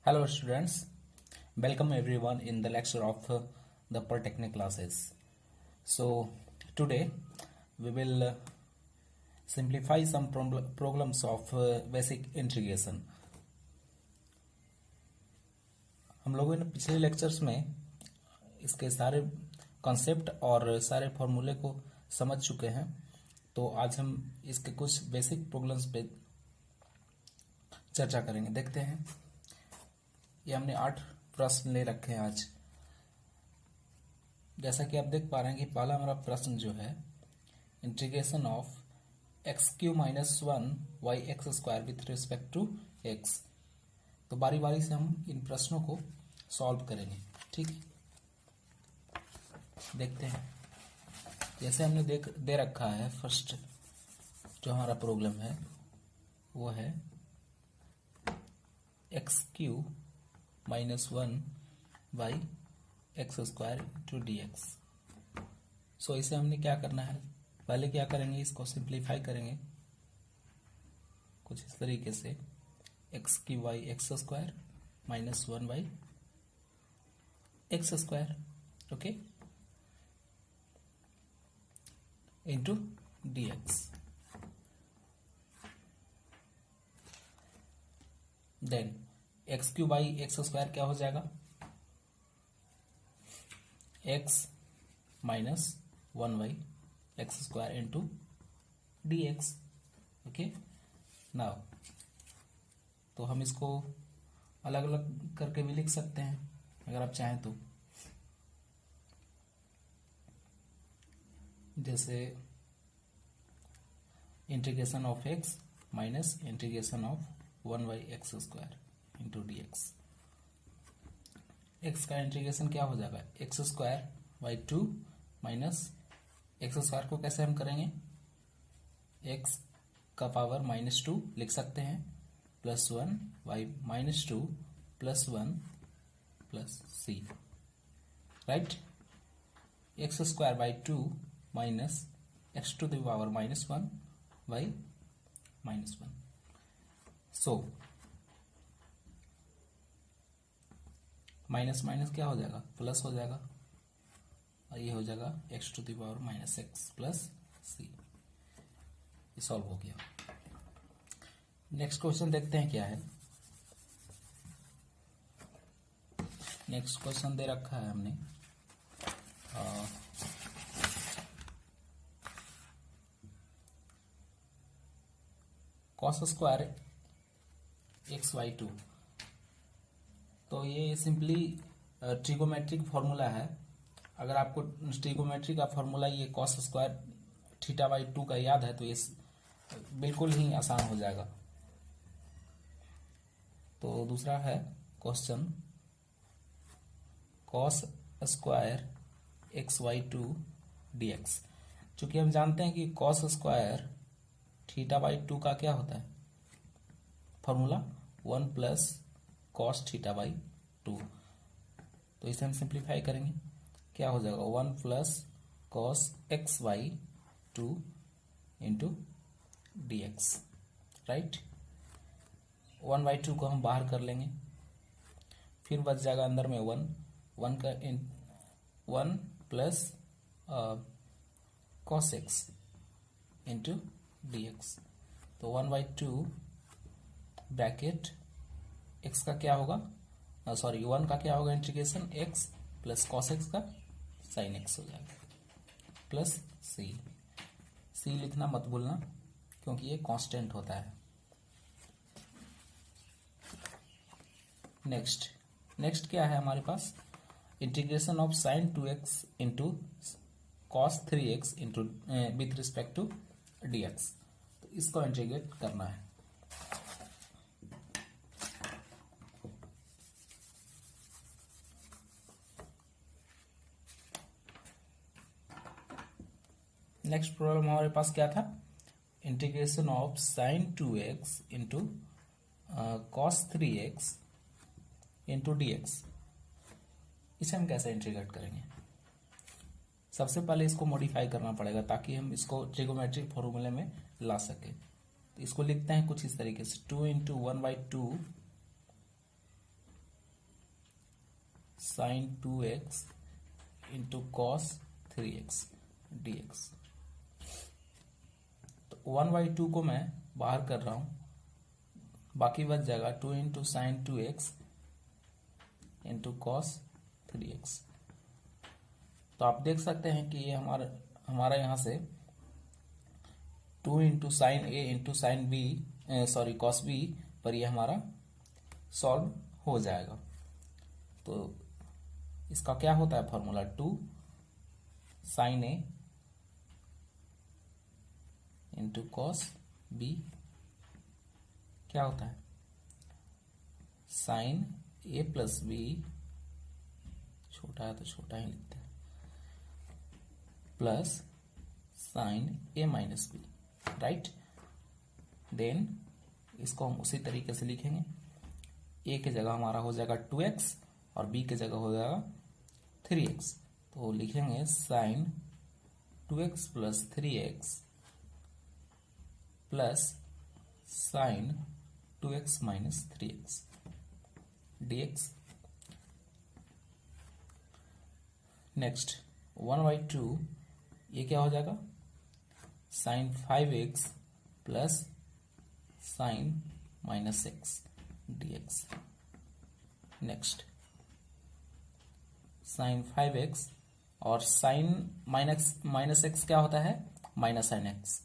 Hello students, welcome everyone in the lecture of the Polytechnic classes. So today we will simplify some problems of basic integration. हम लोगों ने पिछले lectures में इसके सारे concept और सारे फॉर्मूले को समझ चुके हैं, तो आज हम इसके कुछ बेसिक प्रॉब्लम्स पे चर्चा करेंगे। देखते हैं, ये हमने 8 प्रश्न ले रखे हैं आज। जैसा कि आप देख पा रहे हैं कि पहला हमारा प्रश्न जो है integration of x³ - 1 y(x²) with respect to x। तो बारी बारी से हम इन प्रश्नों को सॉल्व करेंगे। ठीक है, देखते हैं। जैसे हमने दे रखा है, फर्स्ट जो हमारा प्रॉब्लम है वो है x³ - 1 y(x²) इंटू dx। सो इसे हमने क्या करना है, पहले क्या करेंगे, इसको सिंप्लीफाई करेंगे कुछ इस तरीके से, x³ x² - 1 y(x²), okay, into dx। Then x³ x² क्या हो जाएगा, x minus 1 y(x²) into dx। Okay, now तो हम इसको अलग अलग करके भी लिख सकते हैं अगर आप चाहें तो। जैसे integration of x minus integration of 1 y(x² into dx। x का इंटीग्रेशन क्या हो जाएगा, x² माइनस x² को कैसे हम करेंगे, x का पावर -2 लिख सकते हैं, +1 y-2 +1 plus c, right. x² 2 minus x⁻⁻1 y -1। So minus minus क्या हो जाएगा, प्लस हो जाएगा, और ये हो जाएगा x⁻⁻x प्लस c। ये सॉल्व हो गया। नेक्स्ट क्वेश्चन देखते हैं क्या है। नेक्स्ट क्वेश्चन दे रखा है हमने cos² xy2। तो ये सिंपली ट्रिगोमेट्रिक फॉर्मूला है। अगर आपको ट्रिगोमेट्री का फॉर्मूला ये cos² θ/2 का याद है तो ये बिल्कुल ही आसान हो जाएगा। तो दूसरा है क्वेश्चन cos² xy2 dx। चूंकि हम जानते हैं कि cos² θ/2 का क्या होता है फॉर्मूला, 1 प्लस cos θ/2। तो इसे हम सिंप्लीफाई करेंगे, क्या हो जाएगा, 1 plus cos xy2 into dx, right. 1/2 को हम बाहर कर लेंगे, फिर बच जाएगा अंदर में 1 का 1 plus cos x into dx। तो 1/2 ब्रैकेट x का क्या होगा, 1 का क्या होगा integration, x plus cos x का sin x हो जाएगा, प्लस c लिखना मत भूलना क्योंकि ये कांस्टेंट होता है। नेक्स्ट क्या है हमारे पास, integration of sin 2x into cos 3x into with respect to dx। तो इसको इंटीग्रेट करना है। नेक्स्ट प्रॉब्लम हमारे पास क्या था, integration of sin 2x into cos 3x into dx। इसे हम कैसे इंटीग्रेट करेंगे, सबसे पहले इसको मॉडिफाई करना पड़ेगा ताकि हम इसको ट्रिगोमेट्रिक फॉर्मूले में ला सके। तो इसको लिखते हैं कुछ इस तरीके से, 2 into 1/2 sine 2x into cos 3x dx। तो 1/2 को मैं बाहर कर रहा हूं, बाकी बच जाएगा 2 into sign 2x into cos 3x। तो आप देख सकते हैं कि ये हमारा यहां से 2 into sine A into sine B cos B पर ये हमारा सॉल्व हो जाएगा। तो इसका क्या होता है formula, 2 sign A into cos B क्या होता है, साइन ए प्लस बी, छोटा है तो छोटा ही लिखते हैं, प्लस साइन ए माइनस बी, राइट। देन इसको हम उसी तरीके से लिखेंगे, ए के जगह हमारा हो जाएगा 2x और बी के जगह हो जाएगा 3x। तो लिखेंगे sine 2x plus 3x plus sine 2x minus 3x dx। Next 1/2 ये क्या हो जाएगा, sine 5x plus sine minus x dx। Next sine 5x और साइन माइनस x क्या होता है, माइनस साइन x,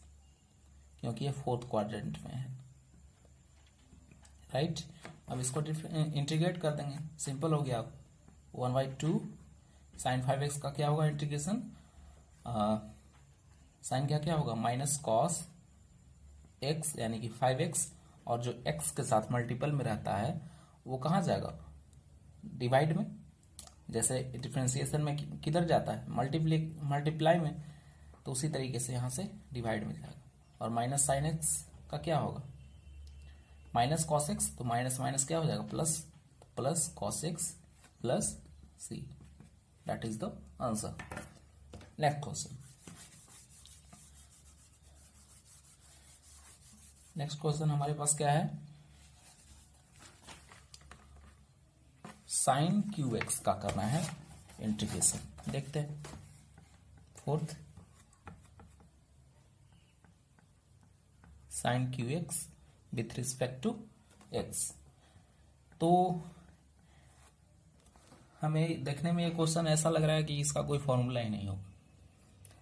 क्योंकि ये फोर्थ क्वाड्रेंट में है, राइट। अब इसको इंटीग्रेट कर देंगे, सिंपल हो गया। 1/2 साइन 5x का क्या होगा इंटीग्रेशन, साइन क्या होगा, माइनस कॉस x यानी कि 5x, और जो x के साथ मल्टीपल में रहता है वो कहाँ जाएगा, डिवाइड में। जैसे डिफरेंशिएशन में किधर जाता है, मल्टीप्लाई में, तो उसी तरीके से यहां से डिवाइड में जाएगा। और माइनस साइन x का क्या होगा, माइनस कॉस x, तो माइनस माइनस क्या हो जाएगा, plus, plus cos x plus c, that is the answer. Next question, next question हमारे पास क्या है, साइन क्यू एक्स का करना है इंटीग्रेशन, देखते हैं। Fourth, sine cube X with respect to X. तो हमें देखने में ये क्वेश्चन ऐसा लग रहा है कि इसका कोई फॉर्मूला ही नहीं होगा,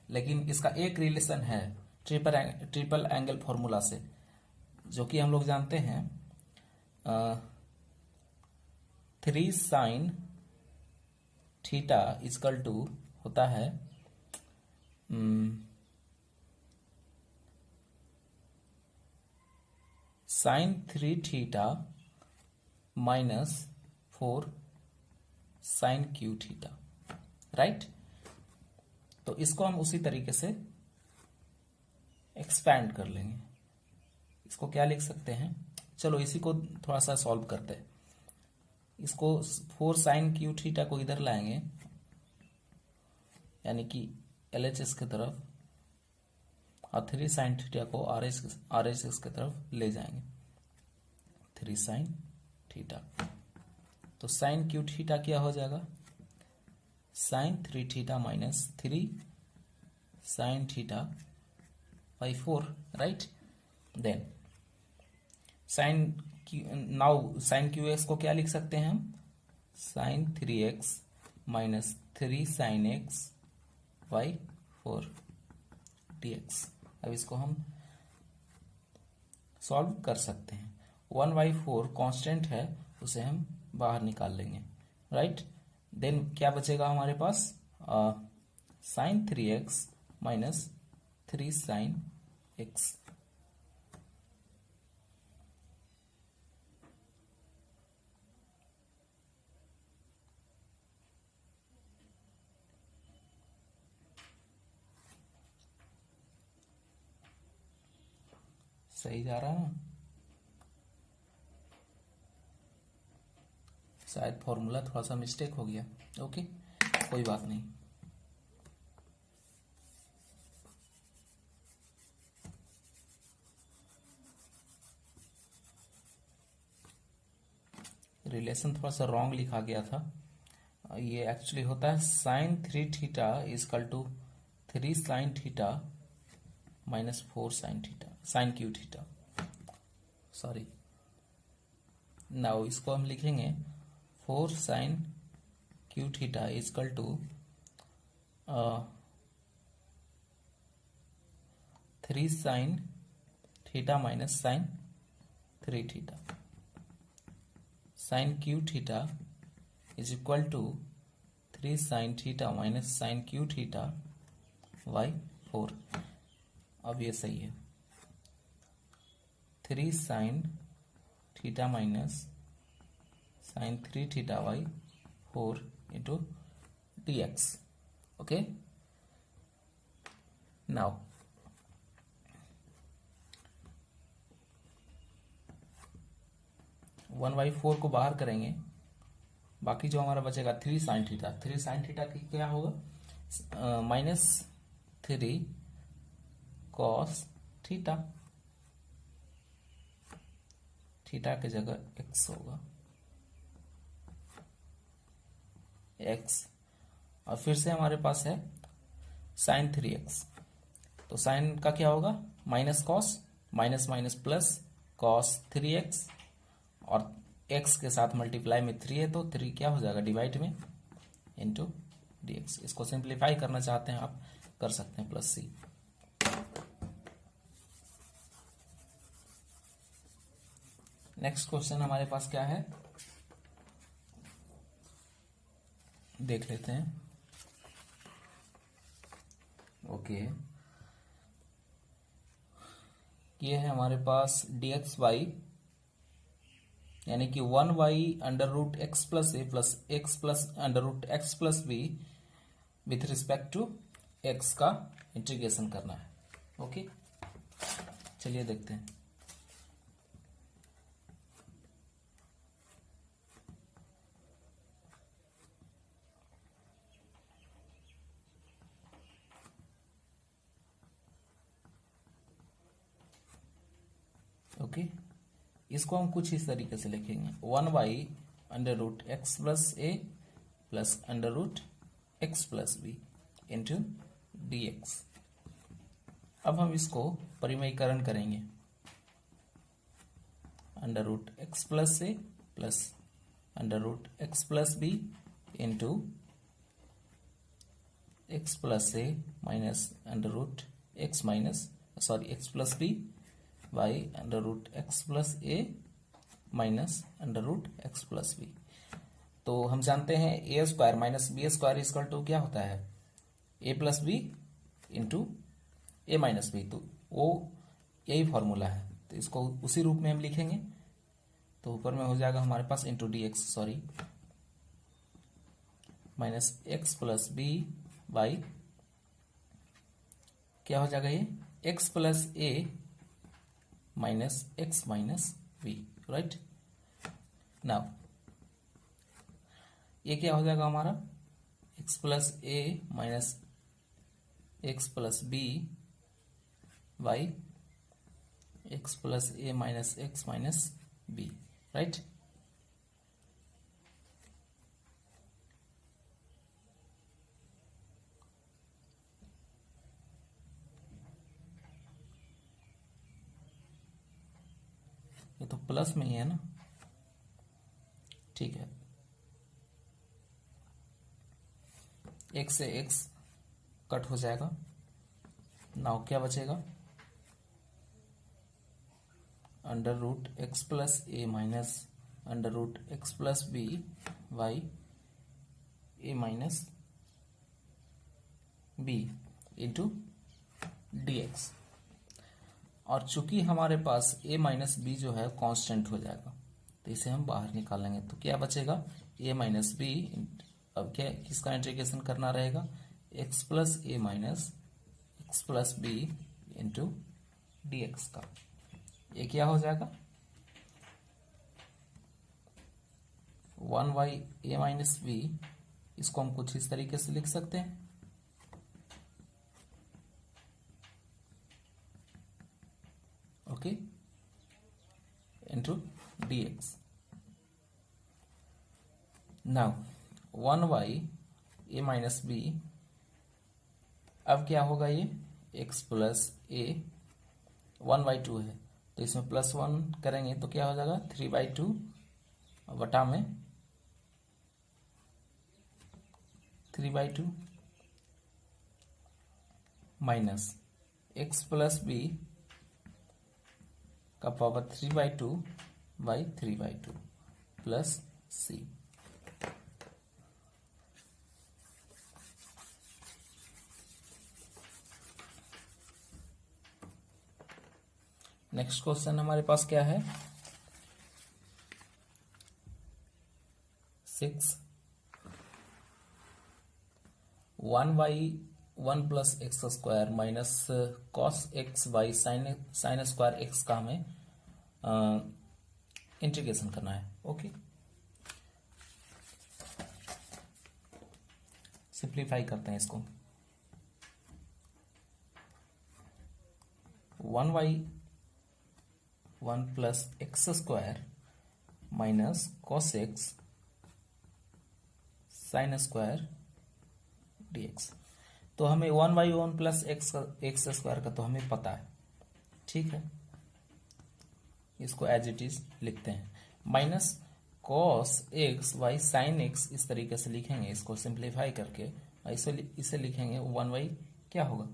लेकिन इसका एक रिलेशन है ट्रिपल एंगल फॉर्मूला से, जो कि हम लोग जानते हैं 3 साइन थीटा इजकल टू होता है sine 3 theta minus 4 sine cube theta, right. तो इसको हम उसी तरीके से एक्सपैंड कर लेंगे। इसको क्या लिख सकते हैं, चलो इसी को थोड़ा सा सॉल्व करते हैं। इसको 4 साइन क्यू थीटा को इधर लाएंगे, यानी कि LHS की तरफ, और 3 साइन थीटा को RHS की तरफ ले जाएंगे, 3 साइन थीटा। तो साइन क्यू थीटा क्या हो जाएगा, sine 3 theta minus 3 sine theta by 4, right. Then sine cube X को क्या लिख सकते हैं हम, sine 3x minus 3 sine x by 4 dx। अब इसको हम सॉल्व कर सकते हैं। 1/4 कांस्टेंट है, उसे हम बाहर निकाल लेंगे, राइट। देन क्या बचेगा हमारे पास, sine 3x minus 3 sine x। सही जा रहा है ना, शायद फॉर्मूला थोड़ा सा मिस्टेक हो गया, ओके कोई बात नहीं। रिलेशन थोड़ा सा रॉन्ग लिखा गया था, ये एक्चुअली होता है sine 3 theta is equal to 3 sine theta minus 4 sine theta, sine cube theta, sorry. Now इसको हम लिखेंगे 4 sine cube theta is equal to 3 sine theta minus sine 3 theta. Sine cube theta is equal to 3 sine theta minus sine cube theta by 4। अब ये सही है, 3 sine theta minus sine 3 theta by 4 into D X. Okay, now one by 4 को बाहर करेंगे, बाकी जो हमारा बचेगा 3 साइन थीटा। 3 साइन थीटा की क्या होगा, माइनस 3 कॉस थीटा, थीटा की जगह एक्स होगा, एक्स। और फिर से हमारे पास है साइन 3x, तो साइन का क्या होगा, minus cos, minus minus plus cos 3x, और x के साथ मल्टीप्लाई में 3 है तो 3 क्या हो जाएगा, डिवाइड में इंटू dx। इसको सिंप्लीफाई करना चाहते हैं आप, कर सकते हैं, प्लस सी। नेक्स्ट क्वेश्चन हमारे पास क्या है, देख लेते हैं। ओके, ये है हमारे पास dx बाई, यानी कि 1 under root X plus A plus X plus under root X plus B with respect to X का इंटीग्रेशन करना है। ओके, चलिए देखते हैं। ओके, इसको हम कुछ इस तरीके से लिखेंगे, 1 under root X plus A plus under root X plus B into D X. अब हम इसको परिमयीकरण करेंगे, under root X plus A plus under root X plus B into X plus A minus under root X minus, sorry, X plus B by under root X plus A minus under root X plus B. तो हम जानते हैं A square minus B square equal to क्या होता है, ए plus B into ए minus B. तो वो यही फॉर्मूला है, तो इसको उसी रूप में हम लिखेंगे। तो ऊपर में हो जाएगा हमारे पास into D x, sorry, minus x plus B by क्या हो जाएगा, ये एक्स प्लस ए minus x minus b, right. Now ये क्या हो जाएगा हमारा, x plus A minus x plus B by x plus A minus x minus b, right. ये तो प्लस में ही है ना, ठीक है। एक्स से एक्स कट हो जाएगा, नाउ क्या बचेगा, under root X plus A minus under root X plus B by A minus B into D X. और चूंकि हमारे पास a माइनस बी जो है कांस्टेंट हो जाएगा, तो इसे हम बाहर निकालेंगे, तो क्या बचेगा, a माइनस बी। अब क्या किसका इंटीग्रेशन करना रहेगा, x प्लस ए minus x plus B into D x का। ये क्या हो जाएगा, 1 ए माइनस बी। इसको हम कुछ इस तरीके से लिख सकते हैं, okay, into D x. Now 1/a-b, अब क्या होगा, ये x प्लस a 1/2 है, तो इसमें +1 करेंगे तो क्या हो जाएगा 3/2 बटा में 3/2 माइनस x प्लस b का power 3/2/3/2 plus c। Next question हमारे पास क्या है, 6 1/1 plus X square minus cos X by sign square x का हमें इंटीग्रेशन करना है। ओके, सिंप्लीफाई करते हैं इसको। 1/1 plus X square minus cos x sine square dx। तो हमें 1/1 प्लस एक्स स्क्वायर का तो हमें पता है, ठीक है, इसको एज इट इज लिखते हैं, minus cos X by sine x, इस तरीके से लिखेंगे इसको सिंप्लीफाई करके, इसे लिखेंगे 1 क्या होगा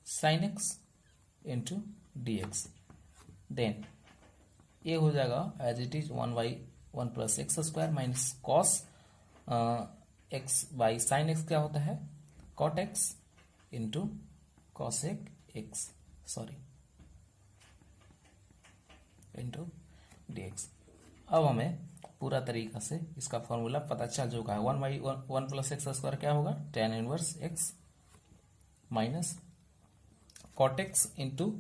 sine X into D X, then ये हो जाएगा as it is 1/1 plus X square minus cos X by sine X क्या होता है cot x into cosec X, sorry into D X. अब हमें पूरा तरीका से इसका फॉर्मूला पता चल चुका है। 1/1 प्लस एक्स स्क्वायर क्या होगा tan inverse x minus cot x into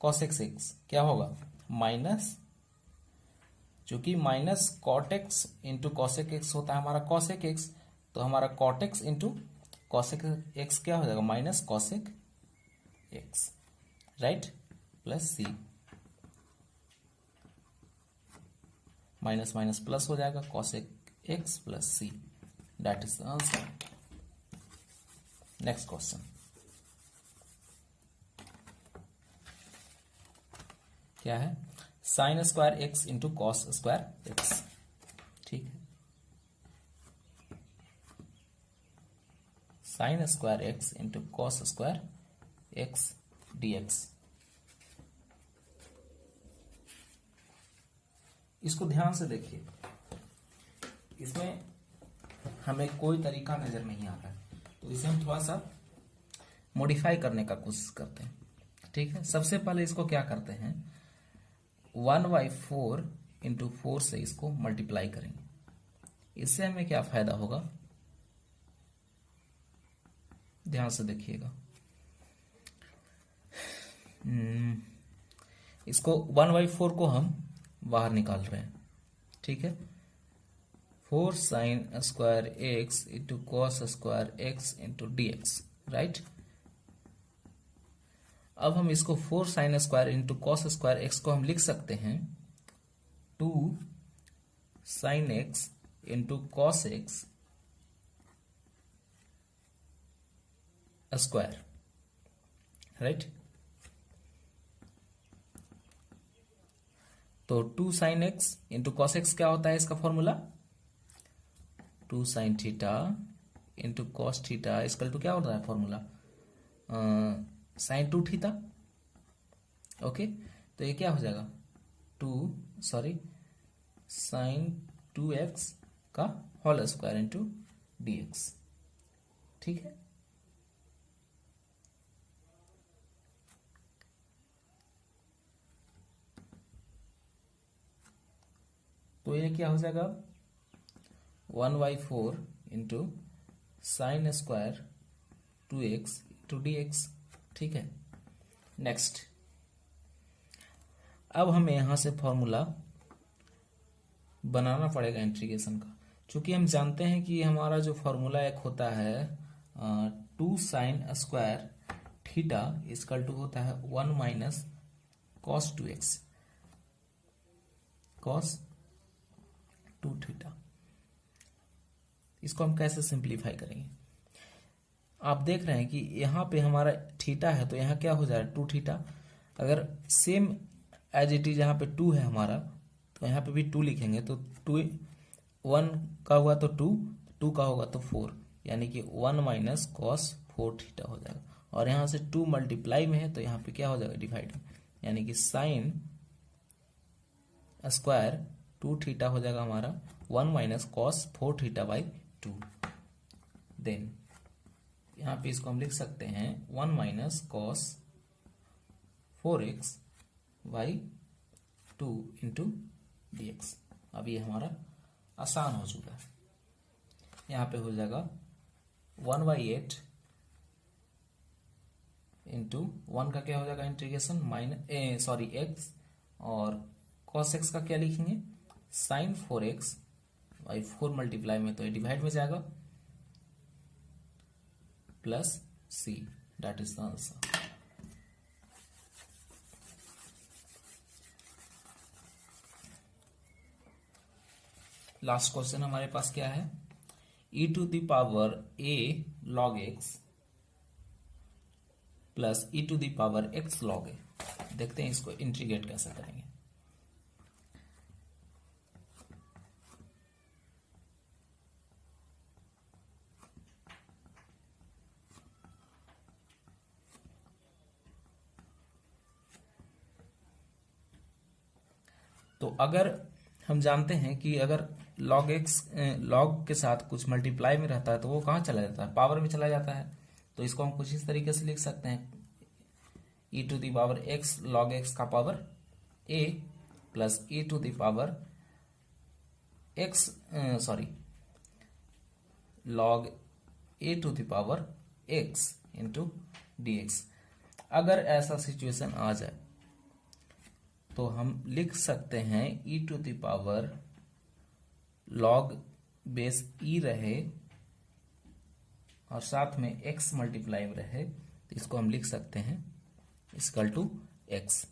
cosec x क्या होगा माइनस, चूंकि minus cot x into cosec x होता है हमारा कॉसेक एक्स, तो हमारा cot x into cosec x क्या हो जाएगा minus cosec x, right, plus c, minus minus plus हो जाएगा cosec x plus C, that is the answer. Next question क्या है, sine square x into cos square x, ठीक है, sine square x into cos square X DX. इसको ध्यान से देखिए, इसमें हमें कोई तरीका नजर नहीं आ रहा है, तो इसे हम थोड़ा सा मॉडिफाई करने का कोशिश करते हैं, ठीक है। सबसे पहले इसको क्या करते हैं 1/4 इंटू 4 से इसको मल्टीप्लाई करेंगे, इससे हमें क्या फायदा होगा ध्यान से देखिएगा। इसको 1/4 को हम बाहर निकाल रहे हैं, ठीक है, 4 sine square x into cos square x into D X, right. अब हम इसको 4 sine square into cos square X को हम लिख सकते हैं 2 sine X into cos X square, right. तो 2 sine X into cos X क्या होता है इसका formula 2 sine theta into cos theta is equal to क्या होता है फॉर्मूला साइन 2 थीटा, ओके। तो ये क्या हो जाएगा साइन 2x का होल स्क्वायर इंटू dx, ठीक है। तो ये क्या हो जाएगा 1/4 into sine square 2x into dx, ठीक है। नेक्स्ट, अब हमें यहां से फॉर्मूला बनाना पड़ेगा इंटीग्रेशन का, क्योंकि हम जानते हैं कि हमारा जो फॉर्मूला एक होता है 2 sine square theta is equal to होता है 1 minus cos 2x cos 2 theta. इसको हम कैसे सिंप्लीफाई करेंगे? आप देख रहे हैं कि यहाँ पे हमारा थीटा है तो यहाँ क्या हो जा रहा है 2 थीटा। अगर सेम एज इट इज यहाँ पे 2 है हमारा तो यहाँ पे भी 2 लिखेंगे तो 2 1 का हुआ तो 2, 2 का होगा तो 4, यानी कि 1 माइनस कॉस 4 थीटा हो जाएगा। और यहाँ से 2 मल्टीप्लाई में है तो यहाँ पे क्या हो जाएगा डिवाइड में, यानी कि साइन स्क्वायर 2 थीटा हो जाएगा हमारा 1 minus cos 4 theta by 2। Then यहाँ पे इसको हम लिख सकते हैं 1 minus cos 4x by 2 into D X. अब ये हमारा आसान हो चुका है। यहाँ पे हो जाएगा 1/8 इंटू 1 का क्या हो जाएगा इंटीग्रेशन एक्स, और कॉस एक्स का क्या लिखेंगे साइन 4x बाई 4 मल्टीप्लाई में तो ये डिवाइड में जाएगा plus C, that is the answer. Last question हमारे पास क्या है, e to the power a log x plus e to the power x log a। देखते हैं इसको इंटीग्रेट कैसे करेंगे। तो अगर हम जानते हैं कि अगर log x log के साथ कुछ मल्टीप्लाई में रहता है तो वो कहाँ चला जाता है, पावर में चला जाता है। तो इसको हम कुछ इस तरीके से लिख सकते हैं e to the power x log x का power a plus e to the power x log a to the power x into D X. अगर ऐसा सिचुएशन आ जाए तो हम लिख सकते हैं e to the power log base e रहे और साथ में x मल्टीप्लाई में रहे तो इसको हम लिख सकते हैं equal to x।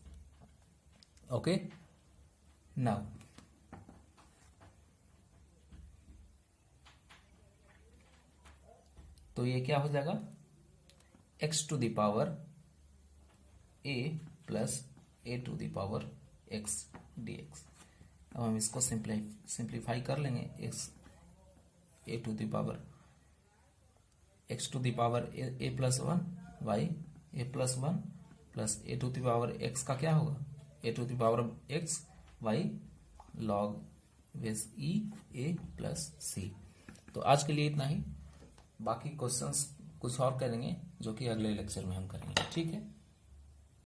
Okay, now तो ये क्या हो जाएगा x to the power a plus a to the power x dx। अब हम इसको सिंप्लीफाई कर लेंगे, x a to the power x to the power a plus 1 by a plus 1 plus a to the power x का क्या होगा a to the power x by log base e a plus c। तो आज के लिए इतना ही, बाकी questions कुछ और करेंगे जो कि अगले लेक्चर में हम करेंगे। ठीक है।